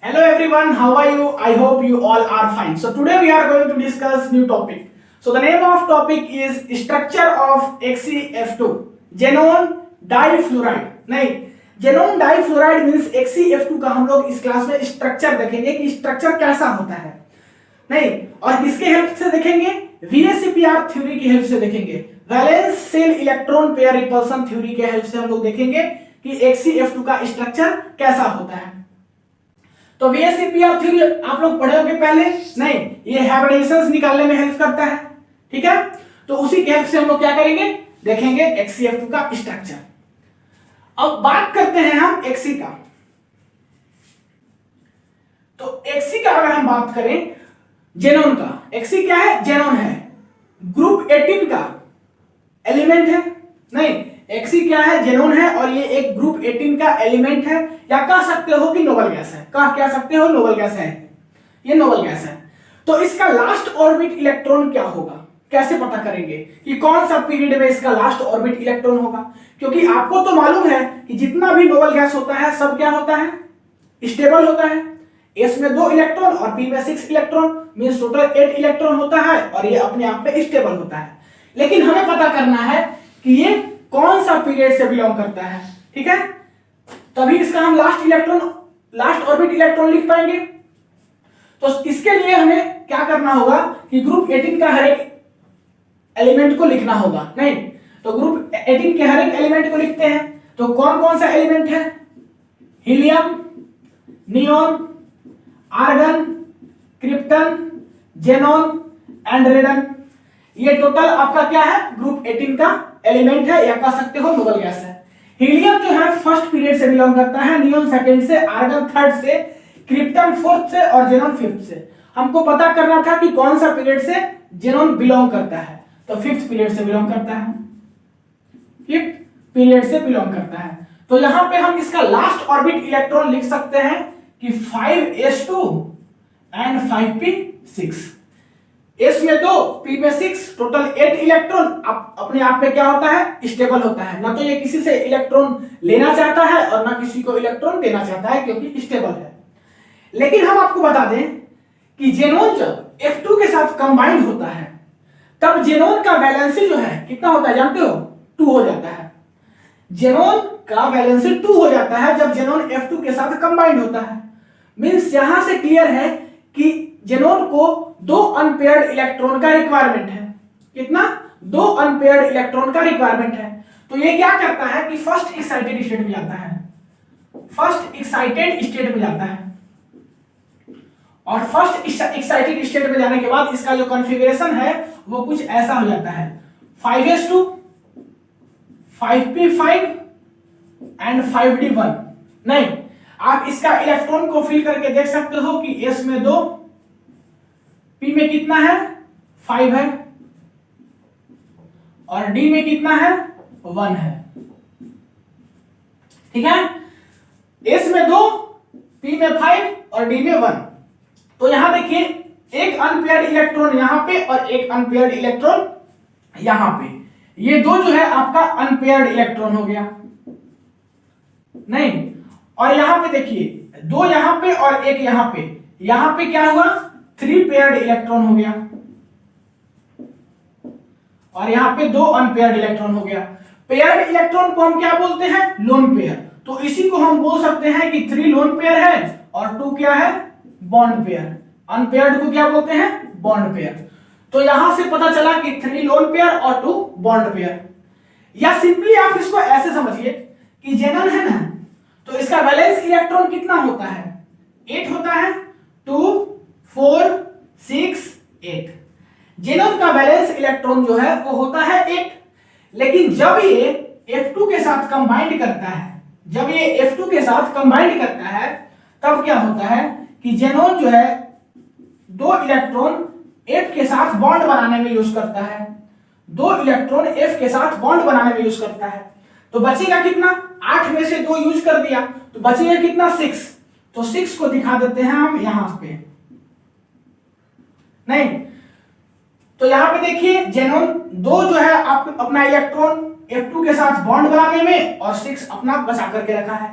Hello everyone, how are you? I hope you all are fine. So today we are going to discuss new topic. So the name of topic is structure of XeF2, xenon difluoride. नहीं, xenon difluoride means XeF2 का हम लोग इस class में structure देखेंगे कि structure कैसा होता है. नहीं, और किसके हेल्प से देखेंगे? VSEPR थ्योरी की हेल्प से देखेंगे. Valence shell electron pair repulsion theory के हेल्प से हम लोग देखेंगे कि XeF2 का स्ट्रक्चर कैसा होता है. तो VSEPR थ्योरी आप लोग पढ़े होंगे पहले. नहीं, ये हाइब्रिडेशंस निकालने में हेल्प करता है. ठीक है, तो उसी के हेल्प से हम लोग क्या करेंगे, देखेंगे XeF2 का स्ट्रक्चर. अब बात करते हैं हम Xe का. तो Xe का अगर हम बात करें जेनोन का, Xe क्या है? जेनोन है, ग्रुप 18 का एलिमेंट है. नहीं, Xe क्या है? जेनोन है और ये एक ग्रुप 18 का एलिमेंट है, या कह सकते हो कि नोबल गैस है. कह सकते हो नोबल गैस है, ये नोबल गैस है. तो इसका लास्ट ऑर्बिट इलेक्ट्रॉन क्या होगा, कैसे पता करेंगे कि कौन सा पीरियड में इसका लास्ट ऑर्बिट इलेक्ट्रॉन होगा? क्योंकि आपको तो मालूम है कि जितना भी नोबल गैस होता है सब क्या होता है? स्टेबल होता है. S में 2 इलेक्ट्रॉन और P में 6 इलेक्ट्रॉन, मींस टोटल 8 इलेक्ट्रॉन होता है और ये अपने आप में स्टेबल होता है. लेकिन हमें पता करना है कि ये कौन सा पीरियड से बिलोंग करता है. ठीक है, तभी इसका हम लास्ट ऑर्बिट इलेक्ट्रॉन लिख पाएंगे. तो इसके लिए हमें क्या करना होगा कि ग्रुप 18 का हर एक एलिमेंट को लिखना होगा. नहीं, तो ग्रुप 18 के हर एक एलिमेंट को लिखते हैं. तो कौन कौन सा एलिमेंट है? Helium, neon, argon, krypton, xenon and radon. ये टोटल आपका क्या है? ग्रुप 18 का एलिमेंट है, या कह सकते हो नोबल गैस है. हीलियम जो है फर्स्ट पीरियड से बिलोंग करता है, नियोन सेकंड से, आर्गन थर्ड से, क्रिप्टन फोर्थ से और जेनॉन फिफ्थ से. हमको पता करना था कि कौन सा पीरियड से जेनॉन बिलोंग करता है. तो फिफ्थ पीरियड से बिलोंग करता है, फिफ्थ पीरियड से बिलोंग करता है. तो यहां पे हम इसका लास्ट ऑर्बिट इलेक्ट्रॉन लिख सकते हैं कि 5s2 एंड 5p6. S में 2, P में 6, टोटल 8 इलेक्ट्रॉन. अपने आप में क्या होता है? स्टेबल होता है. ना तो ये किसी से इलेक्ट्रॉन लेना चाहता है और ना किसी को इलेक्ट्रॉन देना चाहता है, क्योंकि स्टेबल है. लेकिन हम आपको बता दें कि जेनॉन जब F2 के साथ कंबाइन होता है तब जेनॉन का वैलेंसी जो है कितना होता है जानते हो? 2 हो जाता है. जेनॉन का वैलेंसी 2 हो जाता है जब जेनॉन F2 के साथ कंबाइन होता है. मींस यहां से क्लियर है कि जेनॉन को 2 अनपेयर्ड इलेक्ट्रॉन का रिक्वायरमेंट है. कितना? 2 अनपेयर्ड इलेक्ट्रॉन का रिक्वायरमेंट है. तो ये क्या करता है कि फर्स्ट एक्साइटेड स्टेट में जाता है. फर्स्ट एक्साइटेड स्टेट में जाता है, और फर्स्ट एक्साइटेड स्टेट में जाने के बाद इसका जो कॉन्फ़िगरेशन है वो कुछ ऐसा हो जाता है. 5s2, 5p5 and 5d1. नहीं, आप इसका इलेक्ट्रॉन को फिल करके देख सकते हो कि S में 2, P में कितना है? 5 है, और D में कितना है? 1 है. ठीक है, S में 2, P में 5 और D में 1. तो यहां देखिए, एक अनपेयर्ड इलेक्ट्रॉन यहां पे और एक अनपेयर्ड इलेक्ट्रॉन यहां पे. ये दो जो है आपका अनपेयर्ड इलेक्ट्रॉन हो गया. नहीं, और यहां पे देखिए 2 यहां पे और एक यहां पे. यहां पे क्या हुआ? 3 पेयर्ड इलेक्ट्रॉन हो गया, और यहां पे 2 अनपेयर्ड इलेक्ट्रॉन हो गया. पेयर्ड इलेक्ट्रॉन को हम क्या बोलते हैं? Lone pair. तो इसी को हम बोल सकते हैं कि 3 लोन पेयर है और 2 क्या है? Bond pair. अनपेयर्ड को क्या बोलते हैं? Bond pair. तो यहां से पता चला कि 3 लोन पेयर और 2 बॉन्ड पेयर. या सिंपली आप इसको ऐसे समझिए कि जेनॉन है ना, तो इसका वैलेंस इलेक्ट्रॉन कितना होता है? 8 होता है. 2, 4, 6, 8. जेनॉन का वैलेंस इलेक्ट्रॉन जो है वो होता है 8. लेकिन जब ये F2 के साथ कंबाइंड करता है, जब ये F2 के साथ कंबाइंड करता है तब क्या होता है कि जेनॉन जो है 2 इलेक्ट्रॉन F के साथ बॉन्ड बनाने में यूज करता है. 2 इलेक्ट्रॉन F के साथ बॉन्ड बनाने में यूज करता है. तो बचेगा कितना? 8 में से 2 यूज कर दिया तो बचेगा कितना? 6. तो 6 को दिखा देते हैं हम यहां पे. नहीं, तो यहां पे देखिए जेनॉन 2 जो है आप अपना इलेक्ट्रॉन F2 के साथ बॉन्ड बनाने में, और 6 अपना बचा करके रखा है.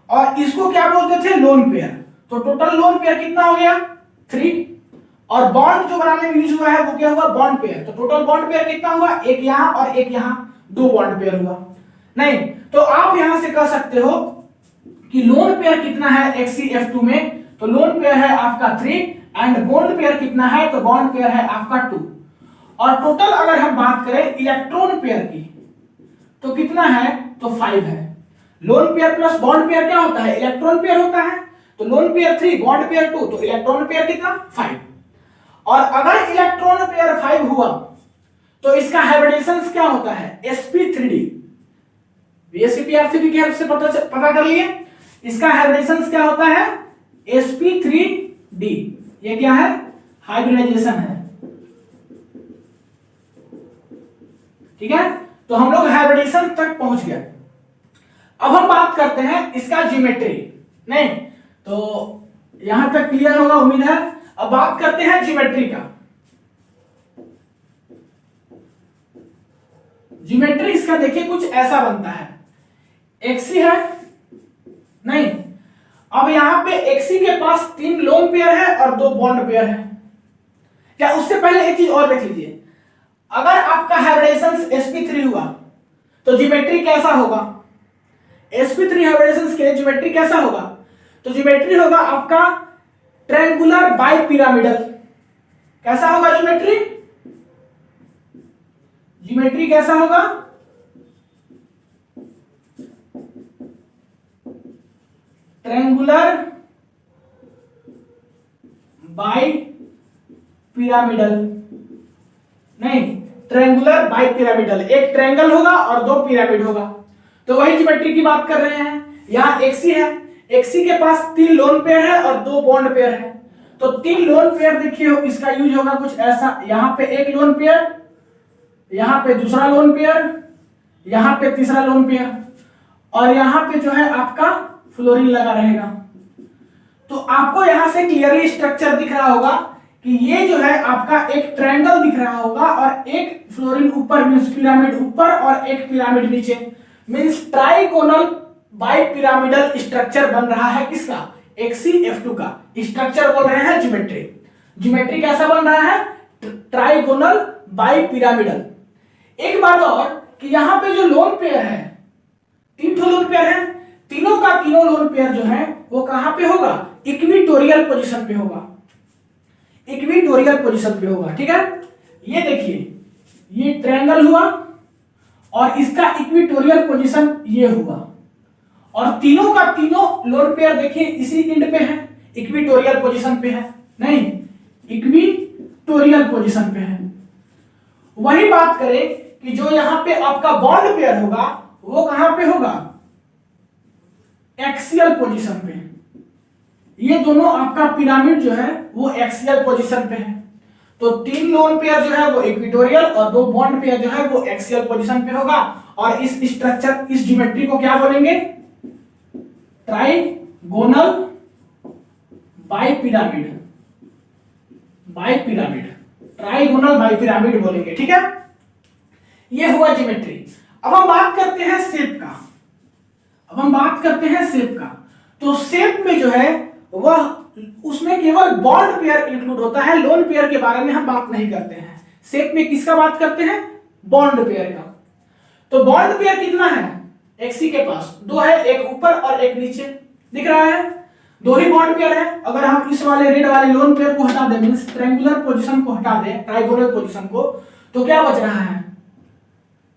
और इसको क्या बोलते थे? Lone pair. तो टोटल लोन पेयर कितना हो गया 3, और बॉन्ड जो बनाने में यूज हुआ है वो क्या हुआ बॉन्ड पेयर। तो टोटल बॉन्ड पेयर कितना हुआ, एक यहां और एक यहां, 2 बॉन्ड पेयर हुआ। नहीं तो आप यहां से कह सकते हो कि लोन पेयर कितना है XeF2 में, तो लोन पेयर है आपका 3 एंड बॉन्ड पेयर कितना है, तो बॉन्ड पेयर है आपका 2। और टोटल अगर हम बात करें इलेक्ट्रॉन पेयर की तो कितना है, तो 5 है। Lone pair plus bond pair क्या होता है, इलेक्ट्रॉन पेयर होता है। तो लोन पेयर 3 बॉन्ड पेयर 2, तो इलेक्ट्रॉन पेयर कितना 5। और अगर इलेक्ट्रॉन पेयर 5 हुआ तो इसका हाइब्रिडेशंस क्या होता है sp3d। VSEPR3 की हेल्प से पता कर लिए, इसका हाइब्रिडेशंस क्या होता है sp3d। ये क्या है, हाइब्रिडाइजेशन है। ठीक है, तो हम लोग हाइब्रिडेशन तक पहुंच गए। अब हम बात करते हैं इसका ज्योमेट्री। नहीं तो यहां तक क्लियर होगा उम्मीद है। अब बात करते हैं ज्योमेट्री का। ज्योमेट्री इसका देखिए कुछ ऐसा बनता है, एक्सी है नहीं, अब यहां पे एक्सी के पास 3 लोन पेयर है और 2 बॉन्ड पेयर है। क्या उससे पहले एक चीज और देख लीजिए, अगर आपका हाइब्रिडेशन sp3 हुआ तो ज्योमेट्री कैसा होगा, sp3 हाइब्रिडेशन के ज्योमेट्री कैसा होगा, तो ज्योमेट्री होगा आपका ट्रायंगुलर बाइपिरामिडल। कैसा होगा ज्योमेट्री, ज्योमेट्री कैसा होगा, ट्रायंगुलर बाइपिरामिडल। नहीं, ट्रायंगुलर बाइपिरामिडल, एक ट्रायंगल होगा और 2 पिरामिड होगा। तो वही ज्योमेट्री की बात कर रहे हैं। यहां एक्सी है, एक्सी के पास 3 लोन पेयर है और 2 बॉन्ड पेयर है। तो 3 लोन पेयर देखिए इसका यूज होगा कुछ ऐसा, यहां पे एक लोन पेयर, यहां पे दूसरा लोन पेयर, यहां पे तीसरा लोन पेयर, और यहां पे जो है आपका फ्लोरीन लगा रहेगा। तो आपको यहां से क्लियरली स्ट्रक्चर दिख रहा होगा कि ये जो है आपका एक ट्रायंगल दिख रहा होगा और एक फ्लोरीन ऊपर मींस पिरामिड ऊपर और एक पिरामिड नीचे, मींस ट्राइगोनल बाइपिरामिडल स्ट्रक्चर बन रहा है किसका, XeF2 का। स्ट्रक्चर बोल रहे हैं ज्योमेट्री। ज्योमेट्री कैसा बन रहा है, ट्राइगोनल बाइपिरामिडल। एक बात और कि यहां पे जो लोन पेयर है, 3 लोन पेयर है, तीनों का तीनों लोन पेयर जो है वो कहां पे होगा, इक्विटोरियल पोजीशन पे होगा, इक्विटोरियल पोजीशन पे होगा। ठीक है, ये देखिए ये ट्रायंगल हुआ और इसका इक्विटोरियल पोजीशन ये हुआ, और तीनों का तीनों लोन पेयर देखिए इसी इंड पे है, इक्विटोरियल पोजीशन पे है। नहीं, इक्विटोरियल पोजीशन पे है। वही बात करें कि जो यहां पे आपका बॉन्ड पेयर होगा वो कहां पे होगा, एक्सियल पोजीशन पे। ये दोनों आपका पिरामिड जो है वो एक्सियल पोजीशन पे है। तो 3 लोन पेयर जो है वो इक्विटोरियल और 2 बॉन्ड पेयर जो है वो एक्सियल पोजीशन पे होगा। और इस स्ट्रक्चर, इस ज्योमेट्री को क्या बोलेंगे, ट्राइगोनल बाइपिरामिड, बाइपिरामिड, ट्राइगोनल बाइपिरामिड बोलेंगे। ठीक है, ये हुआ ज्योमेट्री। अब हम बात करते हैं शेप का। अब हम बात करते हैं शेप का। तो शेप में जो है वह उसमें केवल बॉन्ड पेयर इंक्लूड होता है, लोन पेयर के बारे में हम बात नहीं करते हैं। शेप में किसका बात करते हैं, बॉन्ड पेयर का। तो बॉन्ड पेयर कितना है, एक्सी के पास 2 है, एक ऊपर और एक नीचे दिख रहा है, 2 ही बॉन्ड पेयर है। अगर हम इस वाले रेड वाले लोन पेयर को हटा दें, मींस ट्रायंगुलर पोजीशन को हटा दें, ट्राइगोनल पोजीशन को, तो क्या बच रहा है,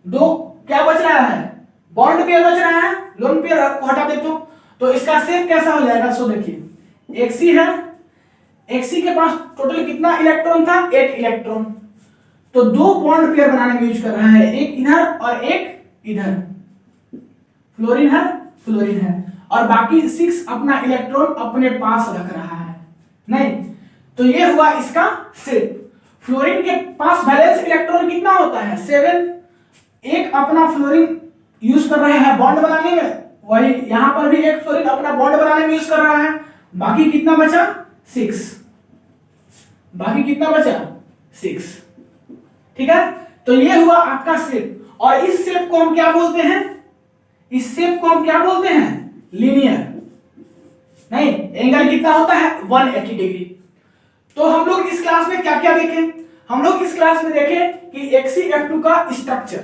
2 क्या बच रहा है, बॉन्ड पेयर बच रहा है। लोन पेयर को हटा दे तो इसका शेप कैसा हो जाएगा, सो देखिए एक्सी है, एक्सी के पास टोटल कितना इलेक्ट्रॉन था, 8 इलेक्ट्रॉन। तो 2 बॉन्ड पेयर बनाने में यूज कर रहा है, एक इधर और एक इधर, फ्लोरीन है, फ्लोरीन है, और बाकी 6 अपना इलेक्ट्रॉन अपने पास रख रहा है। नहीं तो ये हुआ इसका शेप। फ्लोरीन के पास बैलेंस इलेक्ट्रॉन कितना होता है, 7। एक अपना फ्लोरीन यूज कर रहा है बॉन्ड बनाने में, वही यहां पर भी एक फ्लोरीन अपना बॉन्ड बनाने में यूज कर रहा है। बाकी कितना बचा, 6। बाकी कितना बचा, 6। ठीक है, तो ये हुआ आपका शेप। और इस शेप को हम क्या बोलते हैं, इस शेप को हम क्या बोलते हैं, लीनियर। नहीं, एंगल कितना होता है 180 डिग्री। तो हम लोग इस क्लास में क्या क्या देखें, हम लोग इस क्लास में देखें कि XCF2 का structure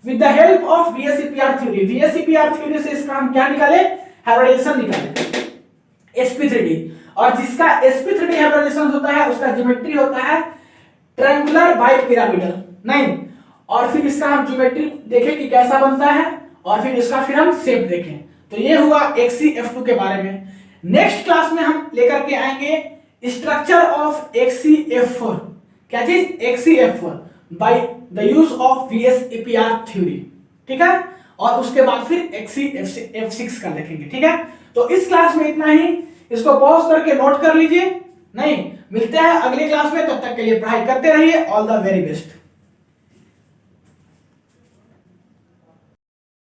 with the help of VSEPR theory. VSEPR theory से इसका हम क्या निकाले, हाइब्रिडाइजेशन निकाले sp3d, और जिसका sp3d हाइब्रिडाइजेशन होता है उसका ज्योमेट्री होता है ट्रायंगुलर बाई पिरामिडल, नहीं, और फिर इसका हम ज्योमेट्री देखें कि कैसा बनता है, और फिर इसका फिर हम शेप देखें। तो ये हुआ XCF2 के बारे में। नेक्स्ट क्लास में हम लेकर के आएंगे स्ट्रक्चर ऑफ XCF4, क्या चीज, XCF4 by the use of VSEPR theory, ठीक है, और उसके बाद फिर XCF6 का देखेंगे, ठीक है। तो इस क्लास में इतना ही, इसको पॉज करके नोट कर लीजिए, नहीं, मिलते हैं अगले क्लास में, तब तक के लिए पढ़ाई करते रहिए। All the very best.